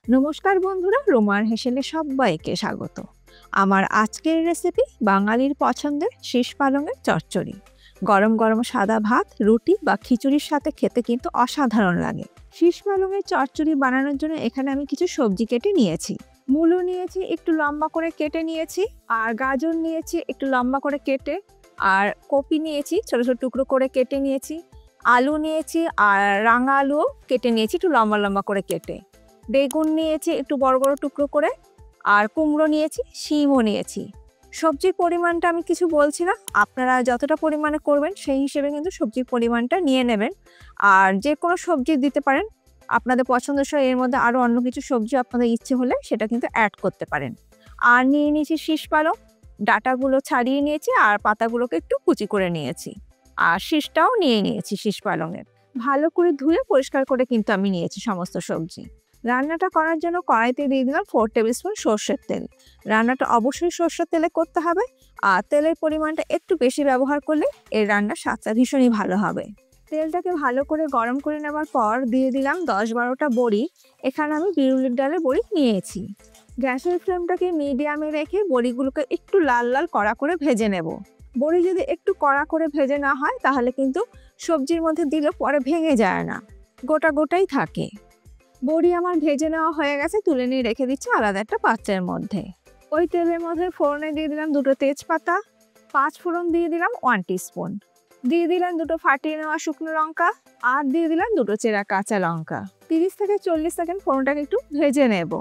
নমস্কার বন্ধুরা, রোমার হেসেলে সবাইকে স্বাগত। আমার আজকের রেসিপি বাঙালির পছন্দের শীষ পালঙের চচ্চড়ি। গরম গরম সাদা ভাত, রুটি বা খিচুড়ির সাথে খেতে কিন্তু অসাধারণ লাগে। শীষ পালঙের চচ্চড়ি বানানোর জন্য এখানে আমি কিছু সবজি কেটে নিয়েছি। মূলো নিয়েছি একটু লম্বা করে কেটে নিয়েছি, আর গাজর নিয়েছি একটু লম্বা করে কেটে, আর কপি নিয়েছি ছোট ছোট টুকরো করে কেটে নিয়েছি, আলু নিয়েছি আর রাঙা আলুও কেটে নিয়েছি একটু লম্বা লম্বা করে কেটে, বেগুন নিয়েছি একটু বড় বড় টুকরো করে, আর কুমড়ো নিয়েছি, শিমও নিয়েছি। সবজির পরিমাণটা আমি কিছু বলছি না, আপনারা যতটা পরিমাণে করবেন সেই হিসেবে কিন্তু সবজির পরিমাণটা নিয়ে নেবেন। আর যে কোনো সবজি দিতে পারেন আপনাদের পছন্দসই, এর মধ্যে আরও অন্য কিছু সবজি আপনাদের ইচ্ছে হলে সেটা কিন্তু অ্যাড করতে পারেন। আর নিয়ে নিয়েছি শীষ পালং, ডাঁটাগুলো ছাড়িয়ে নিয়েছি আর পাতাগুলোকে একটু কুচি করে নিয়েছি, আর শীষটাও নিয়ে নিয়েছি শীষ পালংয়ের। ভালো করে ধুয়ে পরিষ্কার করে কিন্তু আমি নিয়েছি সমস্ত সবজি। রান্নাটা করার জন্য কড়াইতে দিয়ে দিলাম 4 টেবিল স্পুন সর্ষের তেল। রান্নাটা অবশ্যই সর্ষের তেলে করতে হবে, আর তেলের পরিমাণটা একটু বেশি ব্যবহার করলে এর রান্নার স্বাদটা ভীষণই ভালো হবে। তেলটাকে ভালো করে গরম করে নেওয়ার পর দিয়ে দিলাম 10-12টা বড়ি। এখানে আমি বিউলির ডালের বড়ি নিয়েছি। গ্যাসের ফ্লেমটাকে মিডিয়ামে রেখে বড়িগুলোকে একটু লাল লাল কড়া করে ভেজে নেব। বড়ি যদি একটু কড়া করে ভেজে না হয় তাহলে কিন্তু সবজির মধ্যে দিলে পরে ভেঙে যায় না, গোটা গোটাই থাকে। বড়ি আমার ভেজে নেওয়া হয়ে গেছে, তুলে নিয়ে রেখে দিচ্ছি আলাদা একটা পাত্রের মধ্যে। ওই তেলের মধ্যে ফোড়নে দিয়ে দিলাম 2টো তেজপাতা, 5 ফোড়ন দিয়ে দিলাম 1 টিস্পুন, দিয়ে দিলাম 2টো ফাটিয়ে নেওয়া শুকনো লঙ্কা, আর দিয়ে দিলাম 2টো চেরা কাঁচা লঙ্কা। 30 থেকে 40 সেকেন্ড ফোড়নটাকে একটু ভেজে নেব।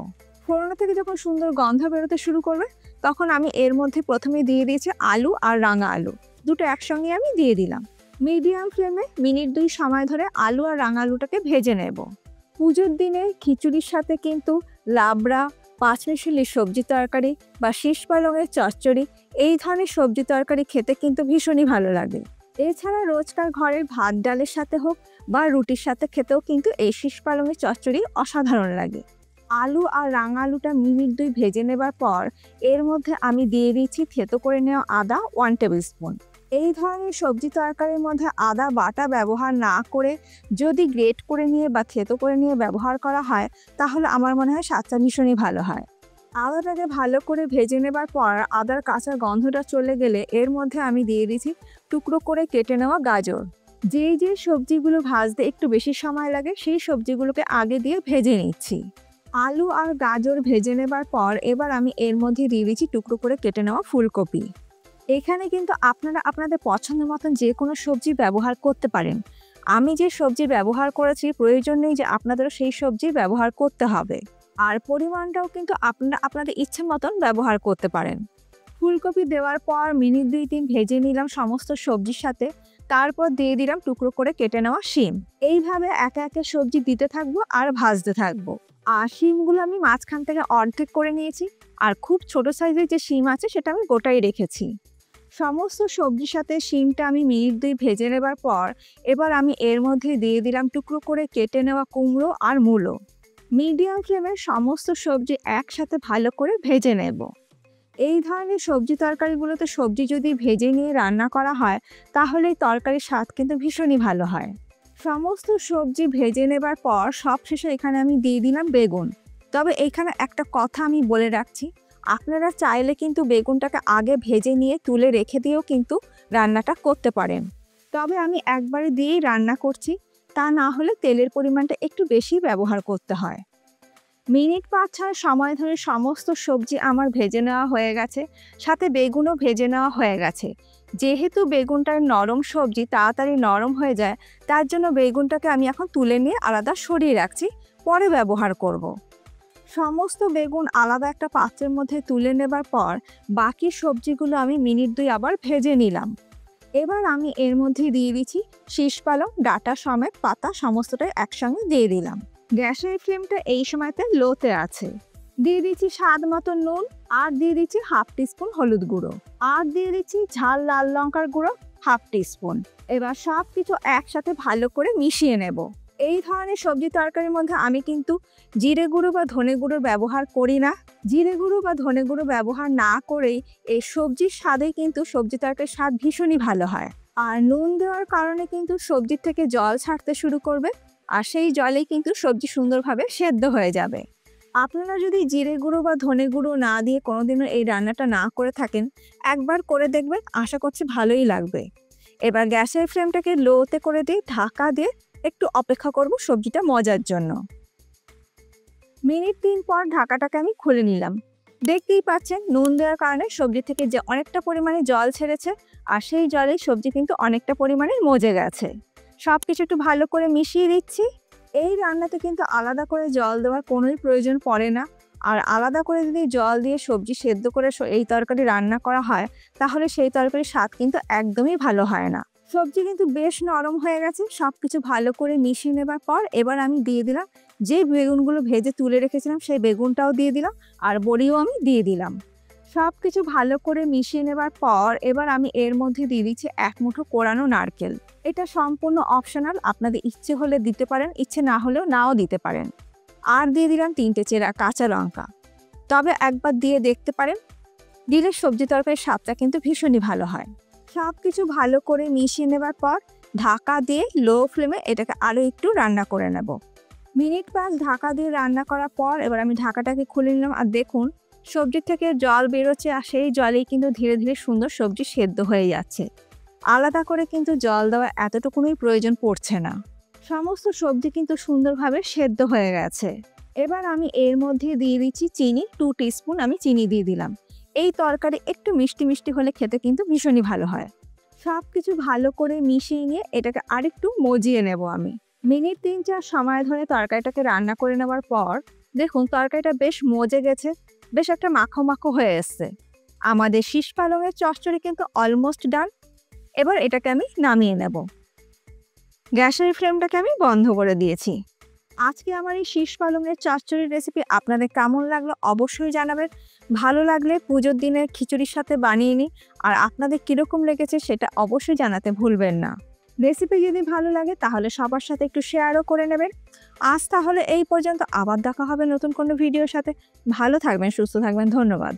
ফোড়ন থেকে যখন সুন্দর গন্ধ বেরোতে শুরু করবে তখন আমি এর মধ্যে প্রথমে দিয়ে দিয়েছি আলু আর রাঙা আলু, দুটো একসঙ্গে আমি দিয়ে দিলাম। মিডিয়াম ফ্লেমে মিনিট 2 সময় ধরে আলু আর রাঙা আলুটাকে ভেজে নেব। পুজোর দিনে খিচুড়ির সাথে কিন্তু লাবড়া, পাঁচমিশালি সবজি তরকারি বা শীষ পালঙের চচ্চড়ি, এই ধরনের সবজি তরকারি খেতে কিন্তু ভীষণই ভালো লাগে। এছাড়া রোজকার ঘরের ভাত ডালের সাথে হোক বা রুটির সাথে খেতেও কিন্তু এই শীষ পালঙের চচ্চড়ি অসাধারণ লাগে। আলু আর রাঙা আলুটা মিনিট 2 ভেজে নেবার পর এর মধ্যে আমি দিয়ে দিচ্ছি থেতো করে নেওয়া আদা 1 টেবিল স্পুন। এই ধরনের সবজি তরকারির মধ্যে আদা বাটা ব্যবহার না করে যদি গ্রেট করে নিয়ে বা থেতো করে নিয়ে ব্যবহার করা হয় তাহলে আমার মনে হয় স্বাদটা ভীষণই ভালো হয়। আদাটাকে ভালো করে ভেজে নেবার পর আদার কাঁচা গন্ধটা চলে গেলে এর মধ্যে আমি দিয়ে দিচ্ছি টুকরো করে কেটে নেওয়া গাজর। যে সবজিগুলো ভাজতে একটু বেশি সময় লাগে সেই সবজিগুলোকে আগে দিয়ে ভেজে নিচ্ছি। আলু আর গাজর ভেজে নেবার পর এবার আমি এর মধ্যে দিয়ে দিচ্ছি টুকরো করে কেটে নেওয়া ফুলকপি। এখানে কিন্তু আপনারা আপনাদের পছন্দ মতন যে কোনো সবজি ব্যবহার করতে পারেন। আমি যে সবজি ব্যবহার করেছি প্রয়োজন নেই যে আপনাদেরও সেই সবজি ব্যবহার করতে হবে, আর পরিমাণটাও কিন্তু আপনারা আপনাদের ইচ্ছে মতন ব্যবহার করতে পারেন। ফুলকপি দেওয়ার পর মিনিট 2-3 ভেজে নিলাম সমস্ত সবজির সাথে, তারপর দিয়ে দিলাম টুকরো করে কেটে নেওয়া শিম। এইভাবে একে একে সবজি দিতে থাকবো আর ভাজতে থাকবো। আর শিমগুলো আমি মাঝখান থেকে অর্ধেক করে নিয়েছি, আর খুব ছোট সাইজের যে শিম আছে সেটা আমি গোটাই রেখেছি। সমস্ত সবজির সাথে শিমটা আমি মিনিট 2 ভেজে নেবার পর এবার আমি এর মধ্যে দিয়ে দিলাম টুকরো করে কেটে নেওয়া কুমড়ো আর মূলো। মিডিয়াম ফ্লেমে সমস্ত সবজি একসাথে ভালো করে ভেজে নেব। এই ধরনের সবজি তরকারিগুলোতে সবজি যদি ভেজে নিয়ে রান্না করা হয় তাহলে তরকারির স্বাদ কিন্তু ভীষণই ভালো হয়। সমস্ত সবজি ভেজে নেবার পর সবশেষে এখানে আমি দিয়ে দিলাম বেগুন। তবে এখানে একটা কথা আমি বলে রাখছি, আপনারা চাইলে কিন্তু বেগুনটাকে আগে ভেজে নিয়ে তুলে রেখে দিয়েও কিন্তু রান্নাটা করতে পারেন। তবে আমি একবারে দিয়েই রান্না করছি, তা না হলে তেলের পরিমাণটা একটু বেশি ব্যবহার করতে হয়। মিনিট 5-6 সময় ধরে সমস্ত সবজি আমার ভেজে নেওয়া হয়ে গেছে, সাথে বেগুনও ভেজে নেওয়া হয়ে গেছে। যেহেতু বেগুনটার নরম সবজি তাড়াতাড়ি নরম হয়ে যায়, তার জন্য বেগুনটাকে আমি এখন তুলে নিয়ে আলাদা সরিয়ে রাখছি, পরে ব্যবহার করব। সমস্ত বেগুন আলাদা একটা পাত্রের মধ্যে তুলে নেবার পর বাকি সবজিগুলো আমি মিনিট 2 আবার ভেজে নিলাম। এবার আমি এর মধ্যে দিয়ে দিচ্ছি শীষ পালং, ডাঁটা সমেত পাতা সমস্তটাই একসঙ্গে দিয়ে দিলাম। গ্যাসের ফ্লেমটা এই সময়তে লোতে আছে। দিয়ে দিচ্ছি স্বাদ মতো নুন, আর দিয়ে দিচ্ছি 1/2 টিস্পুন হলুদ গুঁড়ো, আর দিয়ে দিচ্ছি ঝাল লাল লঙ্কার গুঁড়ো 1/2 টিস্পুন। এবার সব কিছু একসাথে ভালো করে মিশিয়ে নেব। এই ধরনের সবজি তরকারির মধ্যে আমি কিন্তু জিরে গুঁড়ো বা ধনে গুঁড়োর ব্যবহার করি না। জিরে গুঁড়ো বা ধনে গুঁড়ো ব্যবহার না করেই এই সবজির স্বাদে কিন্তু সবজি তরকারির স্বাদ ভীষণই ভালো হয়। আর নুন দেওয়ার কারণে কিন্তু সবজির থেকে জল ছাড়তে শুরু করবে, আর সেই জলেই কিন্তু সবজি সুন্দরভাবে সেদ্ধ হয়ে যাবে। আপনারা যদি জিরে গুঁড়ো বা ধনে গুঁড়ো না দিয়ে কোনোদিনও এই রান্নাটা না করে থাকেন, একবার করে দেখবেন, আশা করছি ভালোই লাগবে। এবার গ্যাসের ফ্লেমটাকে লোতে করে দিয়ে ঢাকা দিয়ে একটু অপেক্ষা করব সবজিটা মজার জন্য। মিনিট 3 পর ঢাকাটাকে আমি খুলে নিলাম। দেখতেই পাচ্ছেন নুন দেওয়ার কারণে সবজি থেকে যে অনেকটা পরিমাণে জল ছেড়েছে, আর সেই জলেই সবজি কিন্তু অনেকটা পরিমাণে মজে গেছে। সব কিছু একটু ভালো করে মিশিয়ে দিচ্ছি। এই রান্নাতে কিন্তু আলাদা করে জল দেওয়ার কোনোই প্রয়োজন পড়ে না। আর আলাদা করে যদি জল দিয়ে সবজি সেদ্ধ করে এই তরকারি রান্না করা হয়, তাহলে সেই তরকারির স্বাদ কিন্তু একদমই ভালো হয় না। সবজি কিন্তু বেশ নরম হয়ে গেছে। সব কিছু ভালো করে মিশিয়ে নেবার পর এবার আমি দিয়ে দিলাম যে বেগুনগুলো ভেজে তুলে রেখেছিলাম, সেই বেগুনটাও দিয়ে দিলাম, আর বড়িও আমি দিয়ে দিলাম। সব কিছু ভালো করে মিশিয়ে নেবার পর এবার আমি এর মধ্যে দিয়ে দিচ্ছি 1 মুঠো কোরানো নারকেল। এটা সম্পূর্ণ অপশনাল, আপনাদের ইচ্ছে হলে দিতে পারেন, ইচ্ছে না হলেও নাও দিতে পারেন। আর দিয়ে দিলাম 3টে চেরা কাঁচা লঙ্কা। তবে একবার দিয়ে দেখতে পারেন, দিলে সবজি তরকারির স্বাদটা কিন্তু ভীষণই ভালো হয়। সব কিছু ভালো করে মিশিয়ে নেবার পর ঢাকা দিয়ে লো ফ্লেমে এটাকে আরও একটু রান্না করে নেব। মিনিট 5 ঢাকা দিয়ে রান্না করার পর এবার আমি ঢাকাটাকে খুলে নিলাম, আর দেখুন সবজির থেকে জল বেরোচ্ছে, আর সেই জলেই কিন্তু ধীরে ধীরে সুন্দর সবজি সেদ্ধ হয়ে যাচ্ছে। আলাদা করে কিন্তু জল দেওয়ার এতটুকুনই প্রয়োজন পড়ছে না। সমস্ত সবজি কিন্তু সুন্দরভাবে সেদ্ধ হয়ে গেছে। এবার আমি এর মধ্যে দিয়ে দিচ্ছি চিনি। 2 টিস্পুন আমি চিনি দিয়ে দিলাম। এই তরকারি একটু মিষ্টি মিষ্টি হলে খেতে কিন্তু ভীষণই ভালো হয়। সব কিছু ভালো করে মিশিয়ে নিয়ে এটাকে আরেকটু মজিয়ে নেব আমি। মিনিট 3-4 সময় ধরে তরকারিটাকে রান্না করে নেওয়ার পর দেখুন তরকারিটা বেশ মজে গেছে, বেশ একটা মাখো মাখো হয়ে এসছে। আমাদের শীষ পালংয়ের চচ্চড়ি কিন্তু অলমোস্ট ডান। এবার এটাকে আমি নামিয়ে নেব। গ্যাসের ফ্লেমটাকে আমি বন্ধ করে দিয়েছি। আজকে আমার এই শীষ পালংয়ের চচ্চড়ির রেসিপি আপনাদের কেমন লাগলো অবশ্যই জানাবেন। ভালো লাগলে পুজোর দিনের খিচুড়ির সাথে বানিয়ে নিই, আর আপনাদের কীরকম লেগেছে সেটা অবশ্যই জানাতে ভুলবেন না। রেসিপি যদি ভালো লাগে তাহলে সবার সাথে একটু শেয়ারও করে নেবেন। আজ তাহলে এই পর্যন্ত, আবার দেখা হবে নতুন কোনো ভিডিওর সাথে। ভালো থাকবেন, সুস্থ থাকবেন, ধন্যবাদ।